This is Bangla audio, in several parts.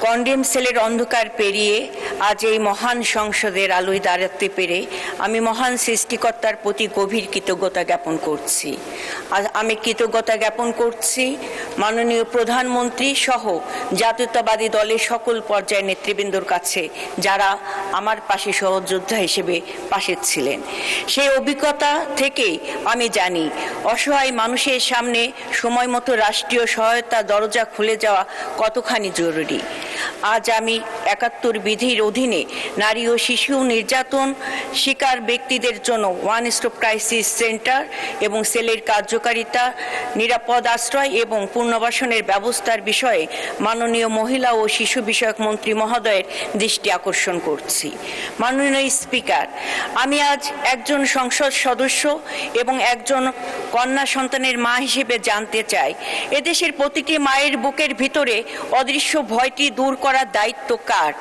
কন্ডেম সেলের অন্ধকার পেরিয়ে আজ এই মহান সংসদের আলোয় দাঁড়াতে পেরে আমি মহান সৃষ্টিকর্তার প্রতি গভীর কৃতজ্ঞতা জ্ঞাপন করছি। আমি কৃতজ্ঞতা জ্ঞাপন করছি মাননীয় প্রধানমন্ত্রী সহ জাতীয়তাবাদী দলের সকল পর্যায়ের নেতৃবৃন্দর কাছে, যারা আমার পাশে সহযোদ্ধা হিসেবে পাশে ছিলেন। সেই অভিজ্ঞতা থেকেই আমি জানি অসহায় মানুষের সামনে সময় মতো রাষ্ট্রীয় সহায়তা দরজা খুলে যাওয়া কতখানি জরুরি। আজ আমি ৭১ বিধির অধীনে নারী ও শিশু নির্যাতন শিকার ব্যক্তিদের জন্য ওয়ান স্টপ ক্রাইসিস সেন্টার এবং সেলের কার্যকারিতা, নিরাপদ আশ্রয় এবং পুনর্বাসনের ব্যবস্থার বিষয়ে মাননীয় মহিলা ও শিশু বিষয়ক মন্ত্রী মহোদয়ের দৃষ্টি আকর্ষণ করছি। মাননীয় স্পিকার, আমি আজ একজন সংসদ সদস্য এবং একজন কন্যা সন্তানের মা হিসেবে জানতে চাই, এদেশের প্রতিটি মায়ের বুকের ভিতরে অদৃশ্য ভয়টি দূর করার দায়িত্ব কার?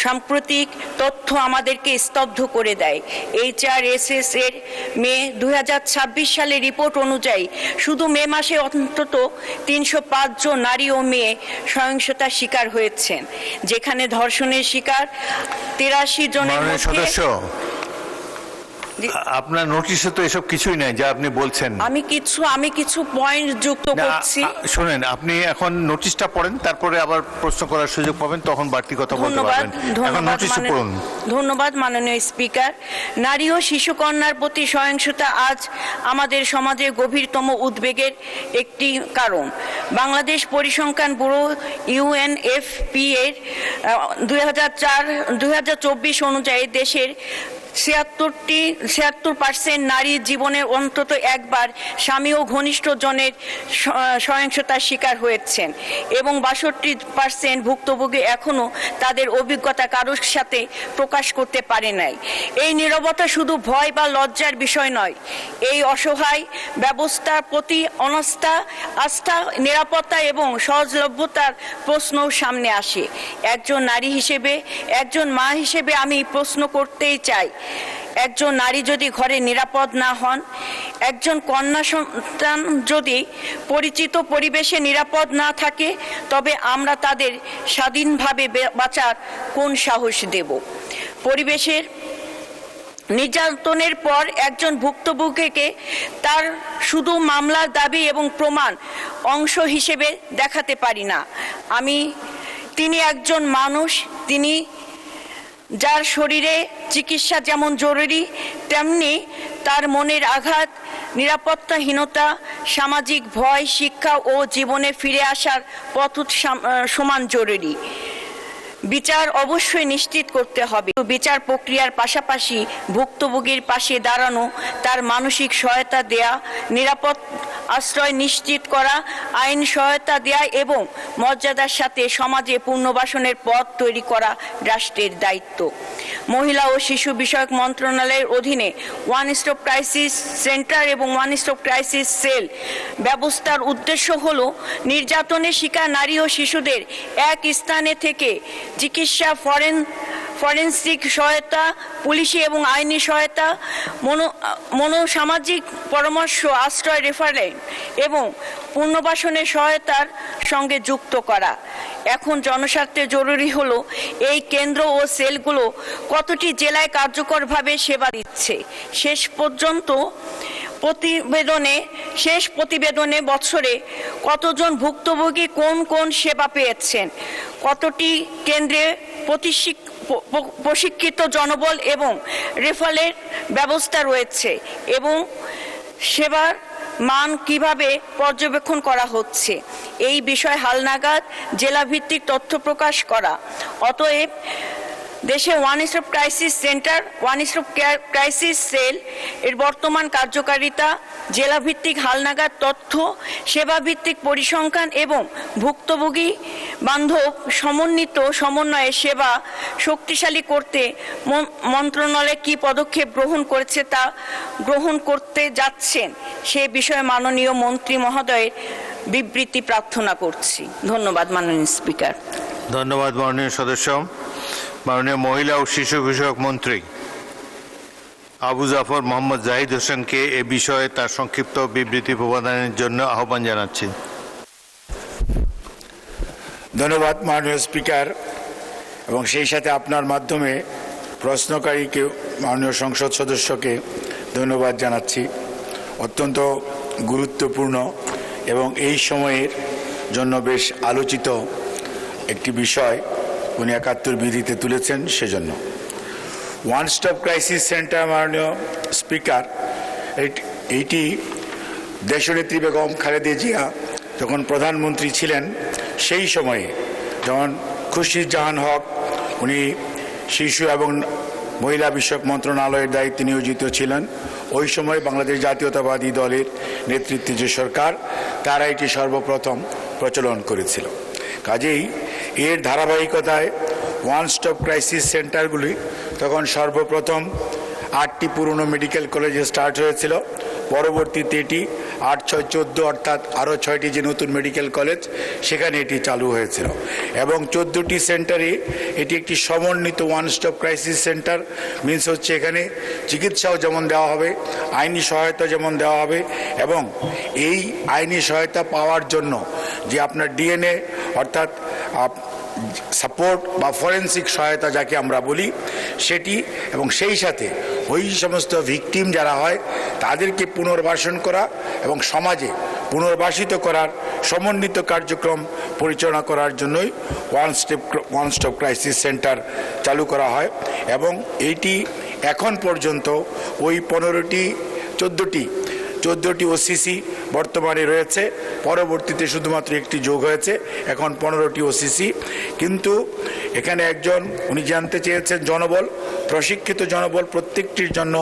সাম্প্রতিক তথ্য আমাদেরকে স্তব্ধ করে দেয়। HRSS এর মে 2026 সালের রিপোর্ট অনুযায়ী শুধু মে মাসে অন্তত 305 জন নারী ও মেয়ে সহিংসতার শিকার হয়েছেন, যেখানে ধর্ষণের শিকার 83 জনের মধ্যে। আপনার নোটিশে তো এসব কিছুই নাই যা আপনি বলছেন। আমি কিছু পয়েন্ট যুক্ত করছি। শুনেন, আপনি এখন নোটিশটা পড়েন, তারপরে আবার প্রশ্ন করার সুযোগ পাবেন, তখন বাড়তি কথা বলতে পারবেন। এখন নোটিশটা পড়ুন। ধন্যবাদ মাননীয় স্পিকার। নারী ও শিশু কন্যার প্রতি সহিংসতা আজ আমাদের সমাজে গভীরতম উদ্বেগের একটি কারণ। বাংলাদেশ পরিসংখ্যান ব্যুরো UNFPA এর 2024 অনুযায়ী দেশের 76% নারী জীবনে অন্তত একবার স্বামী ও ঘনিষ্ঠ জনের সহিংসতার শিকার হয়েছেন এবং 62% ভুক্তভোগী এখনো তাদের অভিজ্ঞতা কারোর সাথে প্রকাশ করতে পারে নাই। এই নীরবতা শুধু ভয় বা লজ্জার বিষয় নয়, এই অসহায় ব্যবস্থার প্রতি আস্থা, নিরাপত্তা এবং সহজলভ্যতার প্রশ্নও সামনে আসে। একজন নারী হিসেবে, একজন মা হিসেবে আমি প্রশ্ন করতেই চাই, একজন নারী যদি ঘরে নিরাপদ না হন, একজন কন্যা সন্তান যদি পরিচিত পরিবেশে নিরাপদ না থাকে, তবে আমরা তাদের স্বাধীনভাবে বাঁচার কোন সাহস দেব? পরিবেশের নির্যাতনের পর একজন ভুক্তভোগীকে তার শুধু মামলার দাবি এবং প্রমাণ অংশ হিসেবে দেখাতে পারি না। তিনি একজন মানুষ, তিনি যার শরীরে চিকিৎসা যেমন জরুরি, তেমনি তার মনের আঘাত, নিরাপত্তাহীনতা, সামাজিক ভয়, শিক্ষা ও জীবনে ফিরে আসার পথ সমান জরুরি। বিচার অবশ্যই নিশ্চিত করতে হবে। বিচার প্রক্রিয়ার পাশাপাশি ভুক্তভোগীর পাশে দাঁড়ানো, তার মানসিক সহায়তা দেয়া, নিরাপদ আশ্রয় নিশ্চিত করা, আইন সহায়তা দেয়া এবং মর্যাদার সাথে সমাজে পুনর্বাসনের পথ তৈরি করা রাষ্ট্রের দায়িত্ব। মহিলা ও শিশু বিষয়ক মন্ত্রণালয়ের অধীনে ওয়ান স্টপ ক্রাইসিস সেন্টার এবং ওয়ান স্টপ ক্রাইসিস সেল ব্যবস্থার উদ্দেশ্য হল নির্যাতনের শিকার নারী ও শিশুদের এক স্থানে থেকে চিকিৎসা, ফরেনসিক সহায়তা, পুলিশি এবং আইনি সহায়তা, মনোসামাজিক পরামর্শ, আশ্রয়, রেফারেল এবং পুনর্বাসনের সহায়তার সঙ্গে যুক্ত করা। এখন জনস্বার্থে জরুরি হলো এই কেন্দ্র ও সেলগুলো কতটি জেলায় কার্যকরভাবে সেবা দিচ্ছে। শেষ প্রতিবেদনে বছরে কতজন ভুক্তভোগী কোন কোন সেবা পেয়েছেন, কতটি কেন্দ্রে প্রশিক্ষিত জনবল এবং রেফারেলের ব্যবস্থা রয়েছে এবং সেবার মান কিভাবে পর্যবেক্ষণ করা হচ্ছে, এই বিষয়ে হালনাগাদ জেলাভিত্তিক তথ্য প্রকাশ করা। অতএব দেশে one stop crisis centre, one stop crisis cell এর বর্তমান কার্যকারিতা, জেলাভিত্তিক হালনাগাদ তথ্য, সেবাভিত্তিক পরিসংখ্যান এবং ভুক্তভোগী বান্ধব সমন্বয়ে সেবা শক্তিশালী করতে মন্ত্রণালয় কী পদক্ষেপ গ্রহণ করতে যাচ্ছেন, সে বিষয়ে মাননীয় মন্ত্রী মহোদয়ের বিবৃতি প্রার্থনা করছি। ধন্যবাদ মাননীয় স্পিকার। ধন্যবাদ মাননীয় সদস্য। মাননীয় মহিলা ও শিশু বিষয়ক মন্ত্রী আবু জাফর মোহাম্মদ জাহিদ হোসেনকে এ বিষয়ে তার সংক্ষিপ্ত বিবৃতি প্রদানের জন্য আহ্বান জানাচ্ছি। ধন্যবাদ মাননীয় স্পিকার, এবং সেই সাথে আপনার মাধ্যমে প্রশ্নকারীকে মাননীয় সংসদ সদস্যকে ধন্যবাদ জানাচ্ছি। অত্যন্ত গুরুত্বপূর্ণ এবং এই সময়ের জন্য বেশ আলোচিত একটি বিষয় উনি ৭১ বিধিতে তুলেছেন, সেজন্য ওয়ান স্টপ ক্রাইসিস সেন্টার মাননীয় স্পিকার, এইটি দেশনেত্রী বেগম খালেদা জিয়া যখন প্রধানমন্ত্রী ছিলেন সেই সময়ে, যেমন খুরশিদ জাহান হক উনি শিশু এবং মহিলা বিষয়ক মন্ত্রণালয়ের দায়িত্বে নিয়োজিত ছিলেন, ওই সময় বাংলাদেশ জাতীয়তাবাদী দলের নেতৃত্বে যে সরকার, তারা এটি সর্বপ্রথম প্রচলন করেছিল। কাজেই এর ধারাবাহিকতায় ওয়ান স্টপ ক্রাইসিস সেন্টারগুলি তখন সর্বপ্রথম ৮টি পুরনো মেডিকেল কলেজে স্টার্ট হয়েছিল। পরবর্তীতে এটি ৮-৬-১৪ অর্থাৎ আরও ৬টি যে নতুন মেডিকেল কলেজ, সেখানে এটি চালু হয়েছিল এবং ১৪টি সেন্টারে এটি একটি সমন্বিত one stop crisis centre. Means হচ্ছে এখানে চিকিৎসাও যেমন দেওয়া হবে, আইনি সহায়তা যেমন দেওয়া হবে, এবং এই আইনি সহায়তা পাওয়ার জন্য যে আপনার ডিএনএ অর্থাৎ সাপোর্ট বা ফরেন্সিক সহায়তা যাকে আমরা বলি সেটি, এবং সেই সাথে ওই সমস্ত ভিকটিম যারা হয় তাদেরকে পুনর্বাসন করা এবং সমাজে পুনর্বাসিত করার সমন্বিত কার্যক্রম পরিচালনা করার জন্যই ওয়ান স্টপ ক্রাইসিস সেন্টার চালু করা হয়। এবং এইটি এখন পর্যন্ত ওই ১৪টি ওসিসি বর্তমানে রয়েছে, পরবর্তীতে শুধুমাত্র একটি যোগ হয়েছে, এখন 15টি ওসিসি। কিন্তু এখানে একজন উনি জানতে চেয়েছেন জনবল, প্রশিক্ষিত জনবল প্রত্যেকটির জন্য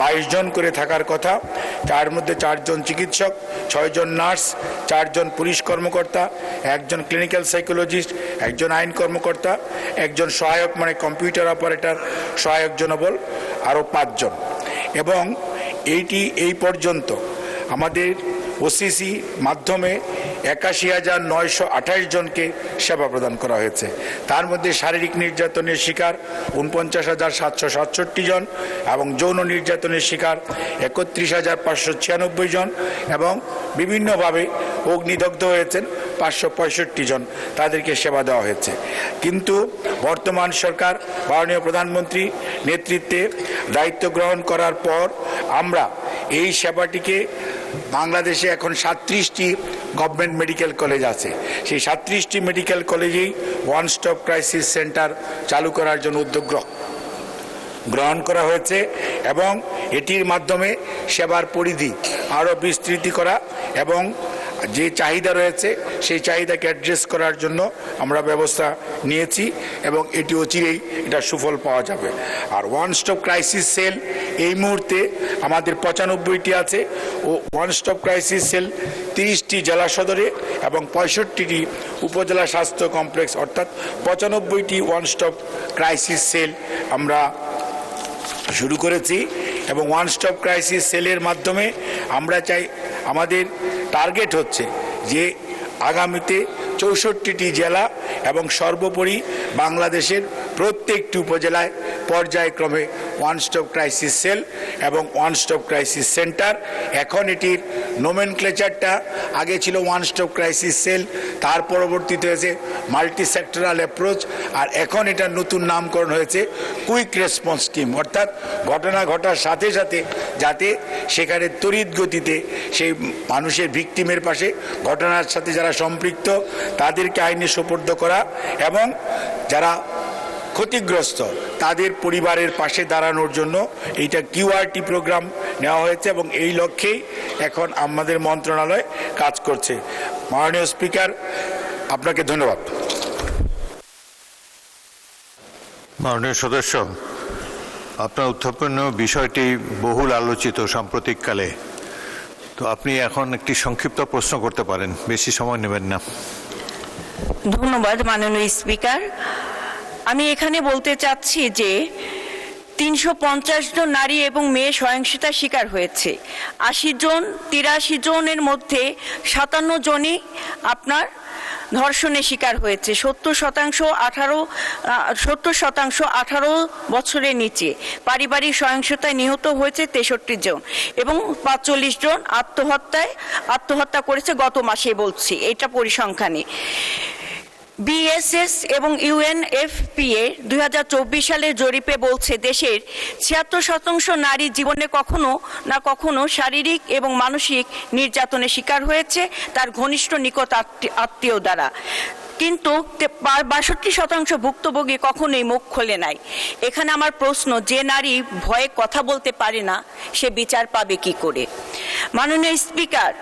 22 জন করে থাকার কথা। তার মধ্যে 4 জন চিকিৎসক, 6 জন নার্স, 4 জন পুলিশ কর্মকর্তা, 1 জন ক্লিনিক্যাল সাইকোলজিস্ট, 1 জন আইন কর্মকর্তা, 1 জন সহায়ক মানে কম্পিউটার অপারেটর সহায়ক জনবল, আরও 5 জন। এবং এইটি এই পর্যন্ত আমাদের ওসিসি মাধ্যমে ৮১,৯২৮ জনকে সেবা প্রদান করা হয়েছে। তার মধ্যে শারীরিক নির্যাতনের শিকার ৪৯,৭৬৭ জন এবং যৌন নির্যাতনের শিকার ৩১,৫৯৬ জন এবং বিভিন্নভাবে অগ্নিদগ্ধ হয়েছেন ৫৬৫ জন, তাদেরকে সেবা দেওয়া হয়েছে। কিন্তু বর্তমান সরকার মাননীয় প্রধানমন্ত্রী নেতৃত্বে দায়িত্ব গ্রহণ করার পর আমরা এই সেবাটিকে, বাংলাদেশে এখন ৩৭টি গভর্নমেন্ট মেডিকেল কলেজ আছে, সেই ৩৭টি মেডিকেল কলেজেই ওয়ান স্টপ ক্রাইসিস সেন্টার চালু করার জন্য উদ্যোগ গ্রহণ করা হয়েছে এবং এটির মাধ্যমে সেবার পরিধি আরও বিস্তৃতি করা এবং যে চাহিদা রয়েছে সেই চাহিদাকে অ্যাড্রেস করার জন্য আমরা ব্যবস্থা নিয়েছি এবং এটি অচিরেই এটা সুফল পাওয়া যাবে। আর ওয়ান স্টপ ক্রাইসিস সেল এই মুহূর্তে আমাদের ৯৫টি আছে ও ওয়ান স্টপ ক্রাইসিস সেল ৩০টি জেলা সদরে এবং ৬৫টি উপজেলা স্বাস্থ্য কমপ্লেক্স, অর্থাৎ ৯৫টি ওয়ান স্টপ ক্রাইসিস সেল আমরা শুরু করেছি। এবং ওয়ান স্টপ ক্রাইসিস সেলের মাধ্যমে আমরা চাই, আমাদের টার্গেট হচ্ছে যে আগামীতে ৬৪টি জেলা এবং সর্বোপরি বাংলাদেশের প্রত্যেকটি উপজেলায় পর্যায়ক্রমে ওয়ান স্টপ ক্রাইসিস সেল এবং ওয়ান স্টপ ক্রাইসিস সেন্টার। এখন এটির নোমেনক্লেচারটা আগে ছিল ওয়ান স্টপ ক্রাইসিস সেল, তার পরবর্তীতে হয়েছে মাল্টি সেক্টরাল অ্যাপ্রোচ, আর এখন এটার নতুন নামকরণ হয়েছে কুইক রেসপন্স টিম, অর্থাৎ ঘটনা ঘটার সাথে সাথে যাতে সেখানে তড়িৎ গতিতে সেই মানুষের ভিকটিমের পাশে, ঘটনার সাথে যারা সম্পৃক্ত তাদেরকে আইনে সোপর্দ করা এবং যারা ক্ষতিগ্রস্ত তাদের পরিবারের পাশে দাঁড়ানোর জন্য এইটা কিউআরটি প্রোগ্রাম নেওয়া হয়েছে এবং এই লক্ষ্যেই এখন আমাদের মন্ত্রণালয় কাজ করছে। মাননীয় স্পিকার, আপনাকে ধন্যবাদ। মাননীয় সদস্য, আপনার উত্থাপন বিষয়টি বহুল আলোচিত সাম্প্রতিককালে, তো আপনি এখন একটি সংক্ষিপ্ত প্রশ্ন করতে পারেন, বেশি সময় নেবেন না। ধন্যবাদ মাননীয় স্পিকার। আমি এখানে বলতে চাচ্ছি যে ৩৫০ জন নারী এবং মেয়ে সহিংসতার শিকার হয়েছে। ৮৩ জনের মধ্যে ৫৭ জনই আপনার ধর্ষণের শিকার হয়েছে। ৭০% ১৮ বছরের নিচে। পারিবারিক সহিংসতায় নিহত হয়েছে ৬৩ জন এবং ৪৫ জন আত্মহত্যা করেছে গত মাসে, বলছি এটা পরিসংখ্যানে। বিএসএস এবং ইউএনএফপিএ 2024 সালের জরিপে বলছে দেশের 76% নারী জীবনে কখনো না কখনো শারীরিক এবং মানসিক নির্যাতনের শিকার হয়েছে তার ঘনিষ্ঠ নিকট আত্মীয় দ্বারা, কিন্তু 62% ভুক্তভোগী কখনোই মুখ খোলে নাই। এখানে আমার প্রশ্ন, যে নারী ভয়ে কথা বলতে পারে না সে বিচার পাবে কি করে? মাননীয় স্পিকার,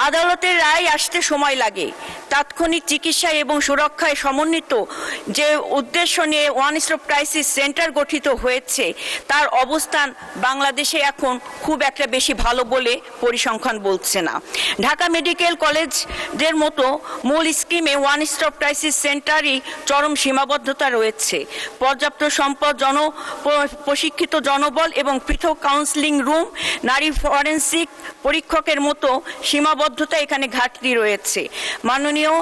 আদালতের রায় আসতে সময় লাগে। তাৎক্ষণিক চিকিৎসা এবং সুরক্ষায় সমন্বিত যে উদ্দেশ্য নিয়ে ওয়ান স্টপ ক্রাইসিস সেন্টার গঠিত হয়েছে তার অবস্থান বাংলাদেশে এখন খুব একটা বেশি ভালো বলে পরিসংখ্যান বলছে না। ঢাকা মেডিকেল কলেজের মতো মূল স্কিমে ওয়ান স্টপ ক্রাইসিস সেন্টারই চরম সীমাবদ্ধতা রয়েছে। পর্যাপ্ত সম্পদ, প্রশিক্ষিত জনবল এবং পৃথক কাউন্সিলিং রুম, নারী ফরেন্সিক পরীক্ষকের মতো সীমাবদ্ধতা এখানে ঘাটতি রয়েছে। মাননীয়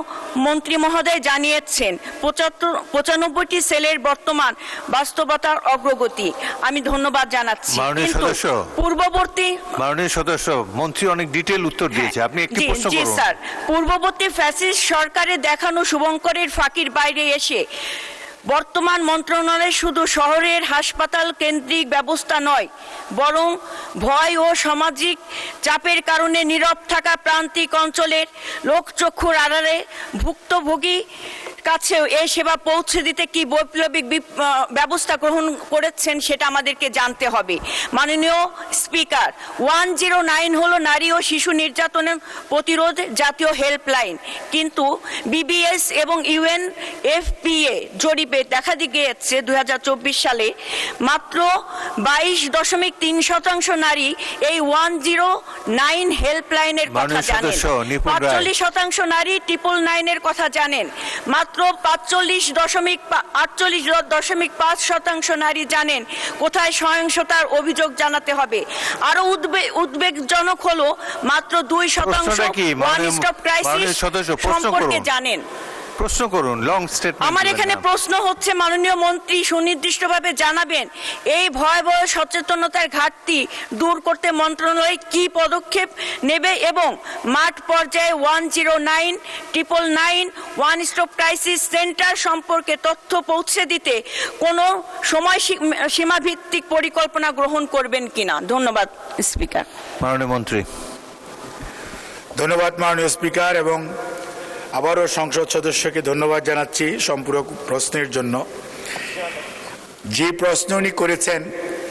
মন্ত্রী মহোদয় জানিয়েছেন 95টি সেলের বর্তমান বাস্তবতার অগ্রগতি। আমি ধন্যবাদ জানাচ্ছি। মাননীয় সদস্য মন্ত্রী অনেক ডিটেইল উত্তর দিয়েছে, আপনি একটি প্রশ্ন করুন। জি স্যার, পূর্ববর্তী ফ্যাসিস্ট সরকারের দেখানো শুভঙ্করের ফাঁকির বাইরে এসে বর্তমান মন্ত্রণালয় শুধু শহরের হাসপাতাল কেন্দ্রিক ব্যবস্থা নয়, বরং ভয় ও সামাজিক চাপের কারণে নীরব থাকা প্রান্তিক অঞ্চলের লোকচক্ষুর আড়ালে ভুক্তভোগী কাছেও এই সেবা পৌঁছে দিতে কি বৈপ্লবিক ব্যবস্থা গ্রহণ করেছেন সেটা আমাদেরকে জানতে হবে। মাননীয় স্পিকার, 109 হলো নারী ও শিশু নির্যাতনের প্রতিরোধ জাতীয় হেল্পলাইন, কিন্তু বিবিএস এবং ইউএনএফপিএ জরিপে দেখা গিয়েছে 2024 সালে মাত্র 22.3% নারী এই 109 হেল্পলাইনের কথা জানেন, 45% নারী 999 এর কথা জানেন, মাত্র 48.5% নারী জানেন কোথায় সহিংসতার অভিযোগ জানাতে হবে। আরো উদ্বেগজনক হলো মাত্র 2% ওয়ান স্টপ ক্রাইসিস সম্পর্কে জানেন। প্রশ্ন করুন, লং স্টেটমেন্ট। আমার এখানে প্রশ্ন হচ্ছে, মাননীয় মন্ত্রী সুনির্দিষ্টভাবে জানাবেন এই ভয়াবহ সচেতনতার ঘাটতি দূর করতে মন্ত্রণালয় কি পদক্ষেপ নেবে এবং মাঠ পর্যায়ে 109, 999 ওয়ান স্টপ ক্রাইসিস সেন্টার সম্পর্কে তথ্য পৌঁছে দিতে কোনো সময় সীমাভিত্তিক পরিকল্পনা গ্রহণ করবেন কিনা? ধন্যবাদ স্পিকার। মাননীয় মন্ত্রী। ধন্যবাদ মাননীয় স্পিকার, এবং আবারও সংসদ সদস্যকে ধন্যবাদ জানাচ্ছি সম্পূরক প্রশ্নের জন্য। যে প্রশ্ন উনি করেছেন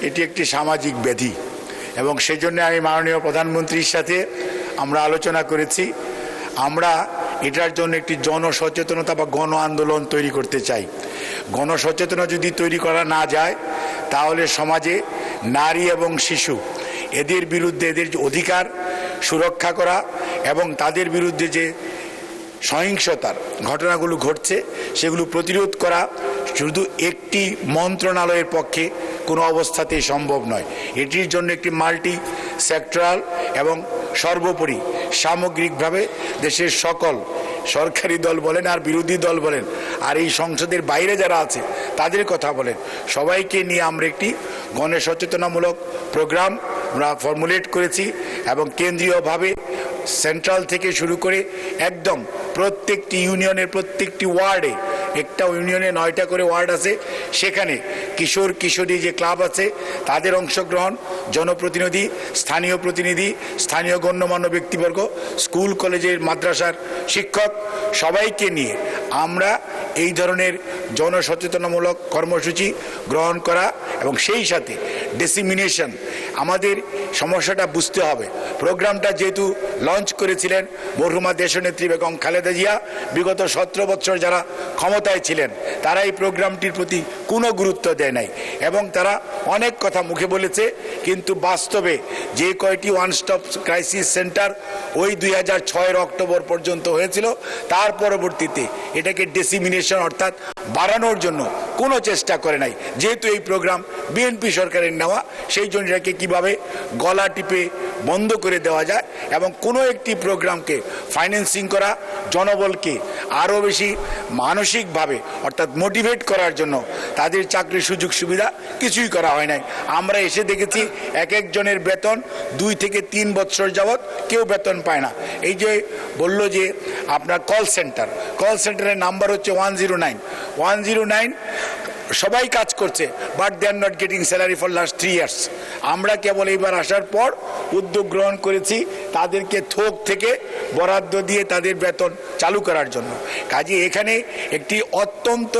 এটি একটি সামাজিক ব্যাধি, এবং সেজন্য আমি মাননীয় প্রধানমন্ত্রীর সাথে আমরা আলোচনা করেছি। আমরা এটার জন্য একটি জনসচেতনতা বা গণ আন্দোলন তৈরি করতে চাই। গণসচেতনতা যদি তৈরি করা না যায় তাহলে সমাজে নারী এবং শিশু এদের বিরুদ্ধে এদের অধিকার সুরক্ষা করা এবং তাদের বিরুদ্ধে যে সহিংসতার ঘটনাগুলো ঘটছে সেগুলো প্রতিরোধ করা শুধু একটি মন্ত্রণালয়ের পক্ষে কোনো অবস্থাতেই সম্ভব নয়। এটির জন্য একটি মাল্টি সেক্টরাল এবং সর্বোপরি সামগ্রিকভাবে দেশের সকল সরকারি দল বলেন আর বিরোধী দল বলেন আর এই সংসদের বাইরে যারা আছে তাদের কথা বলেন, সবাইকে নিয়ে আমরা একটি গণসচেতনামূলক প্রোগ্রাম আমরা ফর্মুলেট করেছি এবং কেন্দ্রীয়ভাবে সেন্ট্রাল থেকে শুরু করে একদম প্রত্যেকটি ইউনিয়নের প্রত্যেকটি ওয়ার্ডে, একটা ইউনিয়নে 9টা করে ওয়ার্ড আছে, সেখানে কিশোর কিশোরী যে ক্লাব আছে তাদের অংশগ্রহণ, জনপ্রতিনিধি, স্থানীয় প্রতিনিধি, স্থানীয় গণ্যমান্য ব্যক্তিবর্গ, স্কুল কলেজের মাদ্রাসার শিক্ষক সবাইকে নিয়ে আমরা এই ধরনের জনসচেতনামূলক কর্মসূচি গ্রহণ করা এবং সেই সাথে ডিসিমিনেশন। আমাদের সমস্যাটা বুঝতে হবে। প্রোগ্রামটা যেহেতু লঞ্চ করেছিলেন মরহুমা দেশনেত্রী বেগম খালেদা জিয়া, বিগত 17 বছর যারা ক্ষমতায় ছিলেন তারা এই প্রোগ্রামটির প্রতি কোনো গুরুত্ব দেয় নাই এবং তারা অনেক কথা মুখে বলেছে, কিন্তু বাস্তবে যে কয়টি ওয়ান স্টপ ক্রাইসিস সেন্টার ওই 2006 অক্টোবর পর্যন্ত হয়েছিল, তার পরবর্তীতে এটাকে ডিসিমিনেশন অর্থাৎ বাড়ানোর জন্য কোনো চেষ্টা করে নাই। যেহেতু এই প্রোগ্রাম বিএনপি সরকারের নেওয়া, সেই জন্য এটাকে কীভাবে গলা টিপে বন্ধ করে দেওয়া যায় এবং কোনো একটি প্রোগ্রামকে ফাইন্যান্সিং করা, জনবলকে আরও বেশি মানসিকভাবে অর্থাৎ মোটিভেট করার জন্য তাদের চাকরির সুযোগ সুবিধা কিছুই করা হয় নাই। আমরা এসে দেখেছি এক একজনের বেতন 2 থেকে 3 বছর যাবৎ কেউ বেতন পায় না। এই যে বললো যে আপনার কল সেন্টারের নাম্বার হচ্ছে 109 সবাই কাজ করছে, but they are not getting salary for last 3 years. আমরা কেবল এইবার আসার পর উদ্যোগ গ্রহণ করেছি তাদেরকে থোক থেকে বরাদ্দ দিয়ে তাদের বেতন চালু করার জন্য। কাজে এখানে একটি অত্যন্ত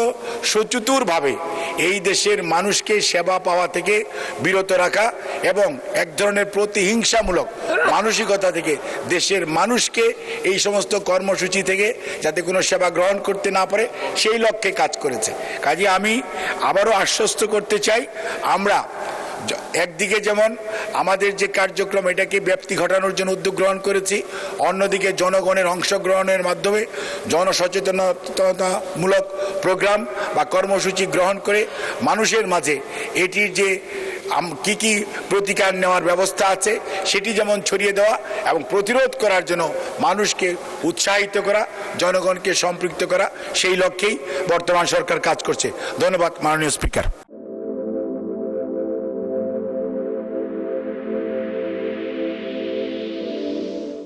সচতুরভাবে এই দেশের মানুষকে সেবা পাওয়া থেকে বিরত রাখা এবং এক ধরনের প্রতিহিংসামূলক মানসিকতা থেকে দেশের মানুষকে এই সমস্ত কর্মসূচি থেকে যাতে কোনো সেবা গ্রহণ করতে না পারে সেই লক্ষ্যে কাজ করেছে। কাজে আমি আবারও আশ্বস্ত করতে চাই, আমরা একদিকে যেমন আমাদের যে কার্যক্রম এটাকে ব্যাপ্তি ঘটানোর জন্য উদ্যোগ গ্রহণ করেছি, অন্যদিকে জনগণের অংশগ্রহণের মাধ্যমে জনসচেতনতামূলক প্রোগ্রাম বা কর্মসূচি গ্রহণ করে মানুষের মাঝে এটির যে কি কি প্রতিকার নেওয়ার ব্যবস্থা আছে সেটি যেমন ছড়িয়ে দেওয়া এবং প্রতিরোধ করার জন্য মানুষকে উৎসাহিত করা, জনগণকে সম্পৃক্ত করা, সেই লক্ষ্যেই বর্তমান সরকার কাজ করছে। ধন্যবাদ মাননীয় স্পিকার।